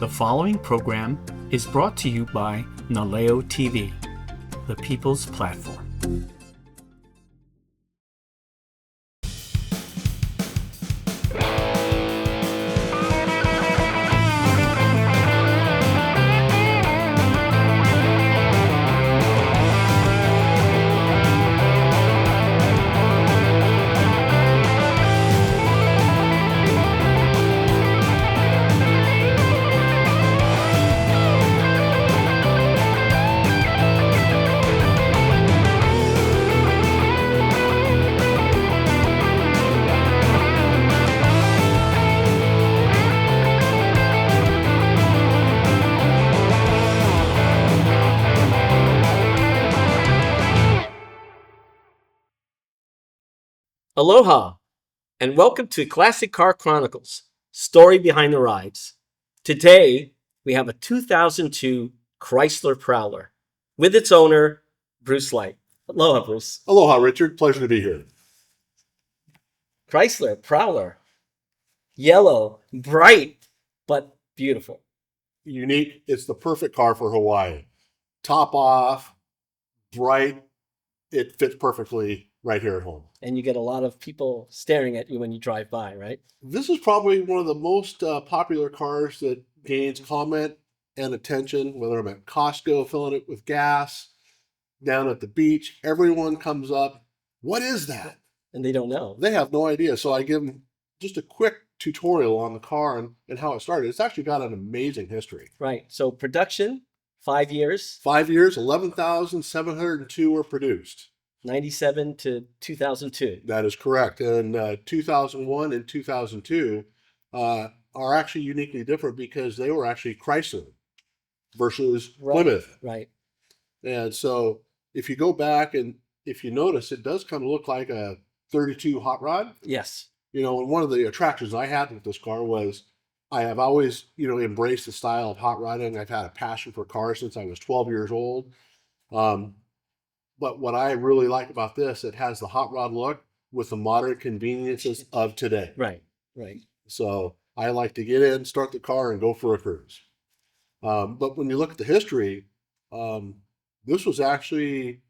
The following program is brought to you by Naleo TV, the people's platform. Aloha, and welcome to Classic Car Chronicles, Story Behind the Rides. Today, we have a 2002 Chrysler Prowler with its owner, Bruce Light. Aloha, Bruce. Aloha, Richard. Pleasure to be here. Chrysler Prowler. Yellow, bright, but beautiful. Unique. It's the perfect car for Hawaii. Top off, bright. It fits perfectly right here at home. And you get a lot of people staring at you when you drive by, right? This is probably one of the most popular cars that gains comment and attention, whether I'm at Costco filling it with gas, down at the beach. Everyone comes up, what is that? And they don't know. They have no idea. So I give them just a quick tutorial on the car and how it started. It's actually got an amazing history. Right. So production, 5 years. 5 years, 11,702 were produced. 97 to 2002. That is correct. And 2001 and 2002 are actually uniquely different because they were actually Chrysler versus Plymouth. Right. And so if you go back and if you notice, it does kind of look like a 32 hot rod. Yes. You know, and one of the attractions I had with this car was I have always, embraced the style of hot rodding. I've had a passion for cars since I was 12 years old. But what I really like about this, it has the hot rod look with the modern conveniences of today. Right. So I like to get in, start the car, and go for a cruise. But when you look at the history, this was actually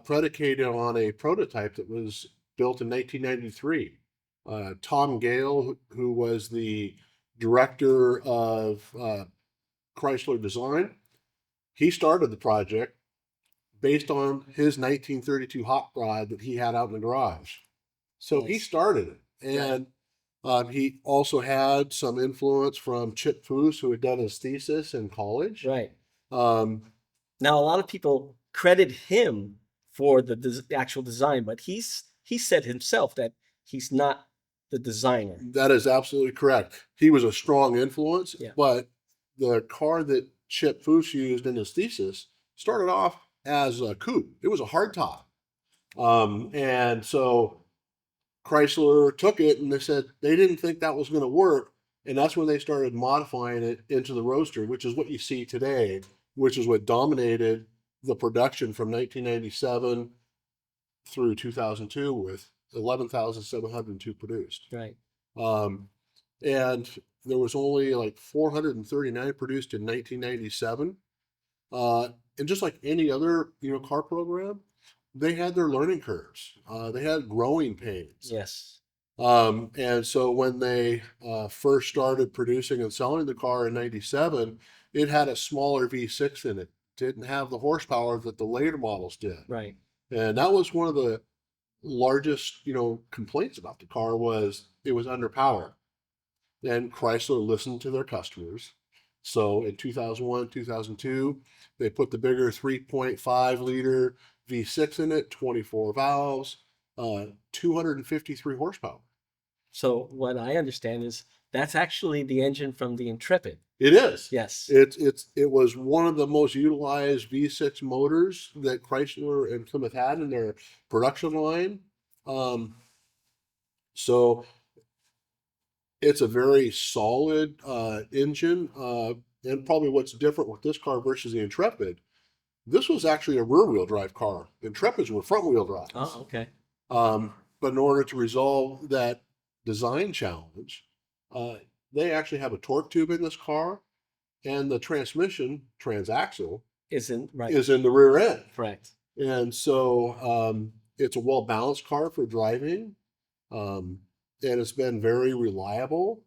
predicated on a prototype that was built in 1993. Tom Gale, who was the director of Chrysler Design, he started the project based on his 1932 hot rod that he had out in the garage. So he started it. And he also had some influence from Chip Foose, who had done his thesis in college. Right. Now, a lot of people credit him for the actual design, but he said himself that he's not the designer. That is absolutely correct. He was a strong influence, but the car that Chip Foose used in his thesis started off as a coupe. It was a hardtop. And so Chrysler took it and they said they didn't think that was going to work. And that's when they started modifying it into the Roadster, which is what you see today, which is what dominated the production from 1997 through 2002 with 11,702 produced. Right. And there was only like 439 produced in 1997. And just like any other, car program, they had their learning curves. They had growing pains. Yes. And so when they first started producing and selling the car in 97, it had a smaller V6 in it. Didn't have the horsepower that the later models did. Right. And that was one of the largest, complaints about the car was it was underpowered. And Chrysler listened to their customers. So in 2001, 2002, they put the bigger 3.5 liter V6 in it, 24 valves, 253 horsepower. So what I understand is that's actually the engine from the Intrepid. It is. Yes. It was one of the most utilized V6 motors that Chrysler and Plymouth had in their production line. So it's a very solid engine. And probably what's different with this car versus the Intrepid, this was actually a rear-wheel drive car. The Intrepids were front-wheel drives. Oh, okay. But in order to resolve that design challenge, they actually have a torque tube in this car and the transmission transaxle Isn't right. is in the rear end. Correct. And so it's a well-balanced car for driving, and it's been very reliable.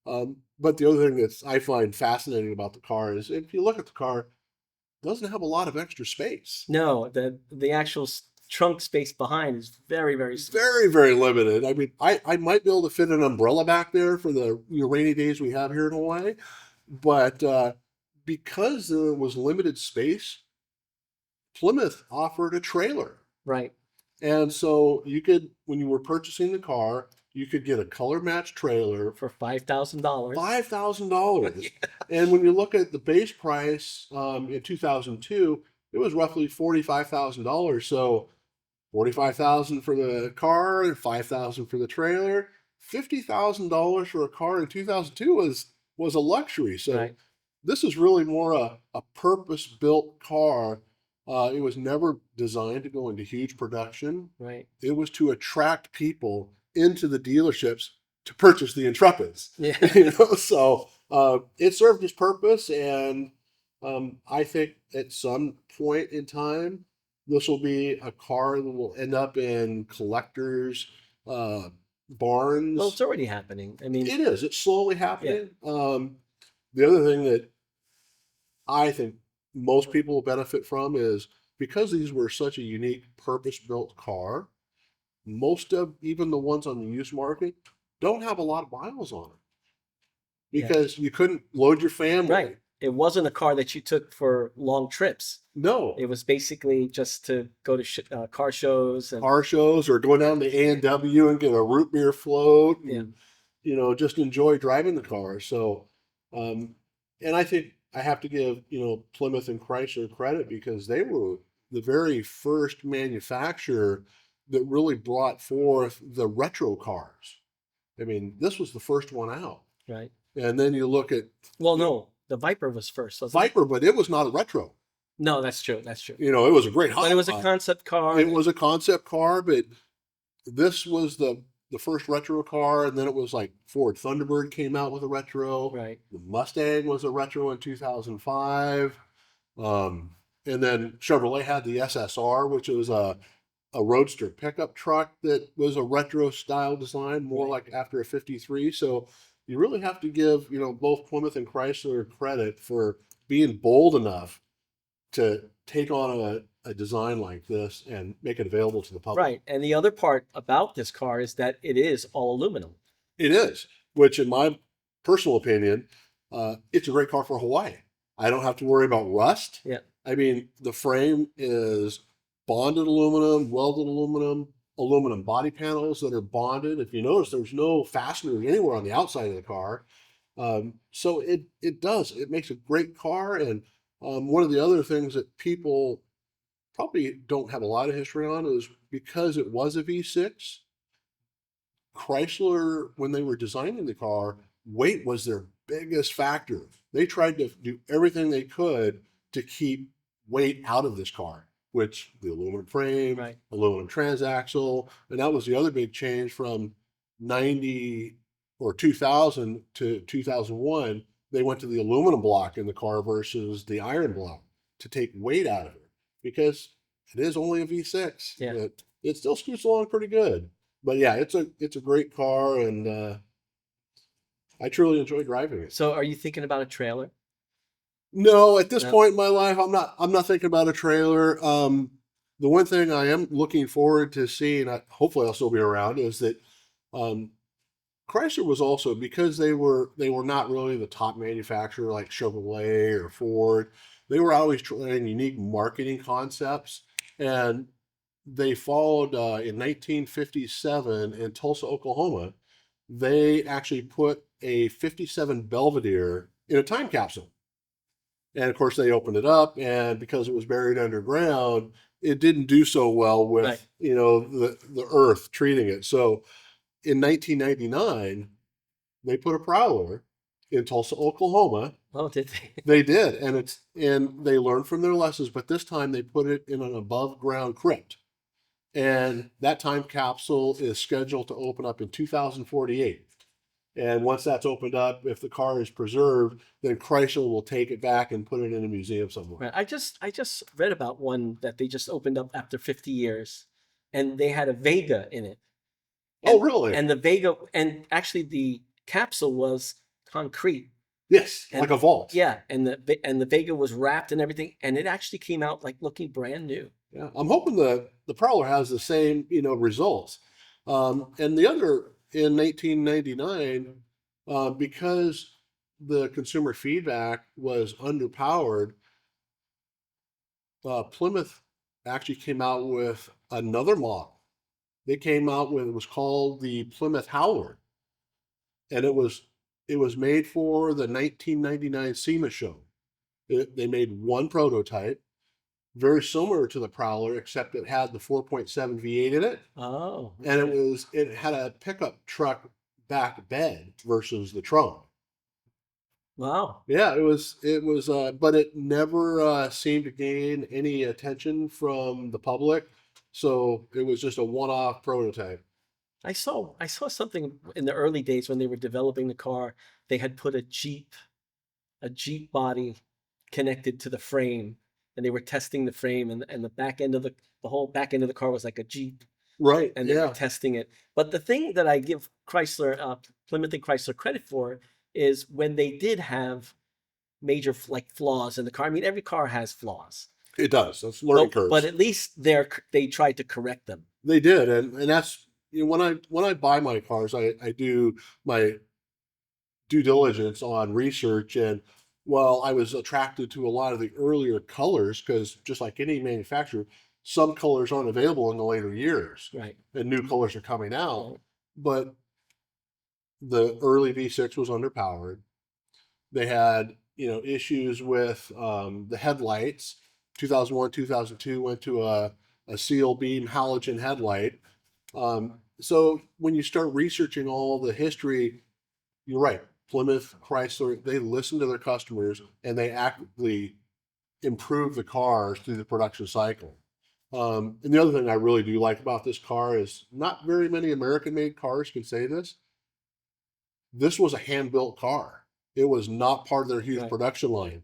But the other thing that I find fascinating about the car is if you look at the car, it doesn't have a lot of extra space. No, the actual trunk space behind is very, very small. Very, very limited. I mean, I might be able to fit an umbrella back there for the rainy days we have here in Hawaii, but because there was limited space, Plymouth offered a trailer. Right. And so you could, when you were purchasing the car, you could get a color matched trailer For $5,000. $5,000. And when you look at the base price in 2002, it was roughly $45,000. So $45,000 for the car and $5,000 for the trailer. $50,000 for a car in 2002 was a luxury. So Right. this is really more a purpose-built car. It was never designed to go into huge production. Right. It was to attract people into the dealerships to purchase the Intrepids. Yeah. So it served its purpose, and I think at some point in time, this will be a car that will end up in collectors' barns. Well, it's already happening. I mean, It is. It's slowly happening. The other thing that I think most people will benefit from is because these were such a unique purpose-built car, most of even the ones on the used market don't have a lot of miles on them because you couldn't load your family. right. It wasn't a car that you took for long trips. No. It was basically just to go to car shows and Car shows or going down to A&W and get a root beer float and, just enjoy driving the car. So, and I think I have to give, Plymouth and Chrysler credit because they were the very first manufacturer that really brought forth the retro cars. I mean, this was the first one out. right. And then you look at Well, no, the Viper was first. Wasn't it? Viper, but it was not a retro. No, that's true. That's true. It was a great hot But it was a rod. concept car. It was a concept car, but this was the first retro car, and then it was like Ford Thunderbird came out with a retro. Right. The Mustang was a retro in 2005. And then Chevrolet had the SSR, which was a roadster pickup truck that was a retro style design, more like after a 53. So you really have to give, both Plymouth and Chrysler credit for being bold enough to take on a design like this and make it available to the public. Right. And the other part about this car is that it is all aluminum. It is, which in my personal opinion, it's a great car for Hawaii. I don't have to worry about rust. Yeah. I mean, the frame is bonded aluminum, welded aluminum body panels that are bonded. If you notice, there's no fasteners anywhere on the outside of the car. So it makes a great car. And one of the other things that people probably don't have a lot of history on is because it was a V6, Chrysler, when they were designing the car, weight was their biggest factor. They tried to do everything they could to keep weight out of this car, which the aluminum frame, Right. aluminum transaxle, and that was the other big change from 90 or 2000 to 2001. They went to the aluminum block in the car versus the iron block to take weight out of it because it is only a V6. Yeah. It still scoots along pretty good. But yeah, it's a great car, and I truly enjoy driving it. So are you thinking about a trailer? No, at this No. point in my life, I'm not thinking about a trailer. The one thing I am looking forward to seeing, hopefully I'll still be around, is that Chrysler was also, because they were not really the top manufacturer like Chevrolet or Ford. They were always trying unique marketing concepts, and they followed in 1957 in Tulsa, Oklahoma. They actually put a 57 Belvedere in a time capsule. And of course, they opened it up, and because it was buried underground, it didn't do so well with Right. the earth treating it. So in 1999, they put a Prowler in Tulsa, Oklahoma. Oh, did they? They did, and they learned from their lessons, but this time they put it in an above ground crypt. And that time capsule is scheduled to open up in 2048. And once that's opened up, if the car is preserved, then Chrysler will take it back and put it in a museum somewhere. Right. I just read about one that they just opened up after 50 years, and they had a Vega in it. Oh, really? And the Vega, and actually the capsule was concrete. Yes, And, like a vault. Yeah, and the Vega was wrapped and everything, and it actually came out like looking brand new. Yeah, I'm hoping the Prowler has the same, results. And the other in 1999, because the consumer feedback was underpowered, Plymouth actually came out with another model. They came out with, it was called the Plymouth Howler, and it was made for the 1999 SEMA show. They made one prototype, very similar to the Prowler, except it had the 4.7 V8 in it. Oh. And it had a pickup truck back bed versus the trunk. Wow. Yeah, it was, but it never seemed to gain any attention from the public. So it was just a one-off prototype. I saw something in the early days when they were developing the car. They had put a Jeep body connected to the frame, and they were testing the frame, and the back end of the whole back end of the car was like a Jeep. Right. And they were testing it. But the thing that I give Chrysler, Plymouth and Chrysler credit for is when they did have major flaws in the car. I mean, every car has flaws. It does. That's learning curves. But at least they tried to correct them. They did, and that's when I buy my cars, I do my due diligence on research, and while I was attracted to a lot of the earlier colors, because just like any manufacturer, some colors aren't available in the later years, Right? And new colors are coming out. But the early V6 was underpowered. They had issues with the headlights. 2001, 2002 went to a seal beam halogen headlight. So when you start researching all the history, you're right. Plymouth, Chrysler, they listen to their customers and they actively improve the cars through the production cycle. And the other thing I really do like about this car is not very many American-made cars can say this. This was a hand-built car. It was not part of their huge production line.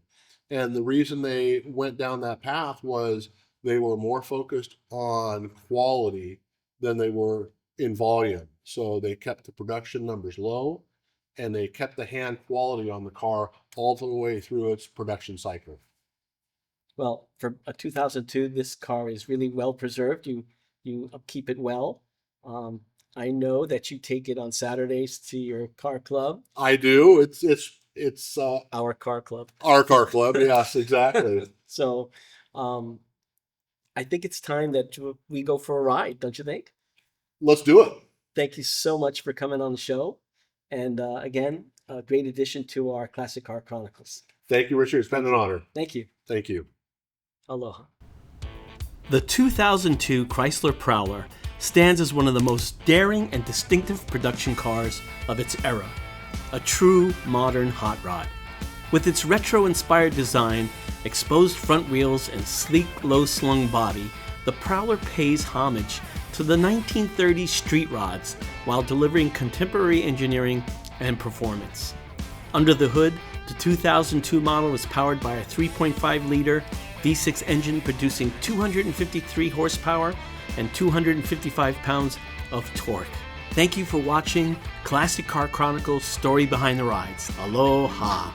And the reason they went down that path was they were more focused on quality than they were in volume. So they kept the production numbers low, and they kept the hand quality on the car all the way through its production cycle. Well, for a 2002, this car is really well preserved. You keep it well. I know that you take it on Saturdays to your car club. I do. It's our car club. Our car club. Yes, exactly. So, I think it's time that we go for a ride, don't you think? Let's do it. Thank you so much for coming on the show. And again, a great addition to our Classic Car Chronicles. Thank you, Richard. It's been an honor. Thank you. Thank you. Aloha. The 2002 Chrysler Prowler stands as one of the most daring and distinctive production cars of its era, a true modern hot rod. With its retro-inspired design, exposed front wheels, and sleek, low-slung body, the Prowler pays homage to the 1930s street rods while delivering contemporary engineering and performance. Under the hood, the 2002 model is powered by a 3.5-liter V6 engine producing 253 horsepower and 255 pounds of torque. Thank you for watching Classic Car Chronicles Story Behind the Rides. Aloha!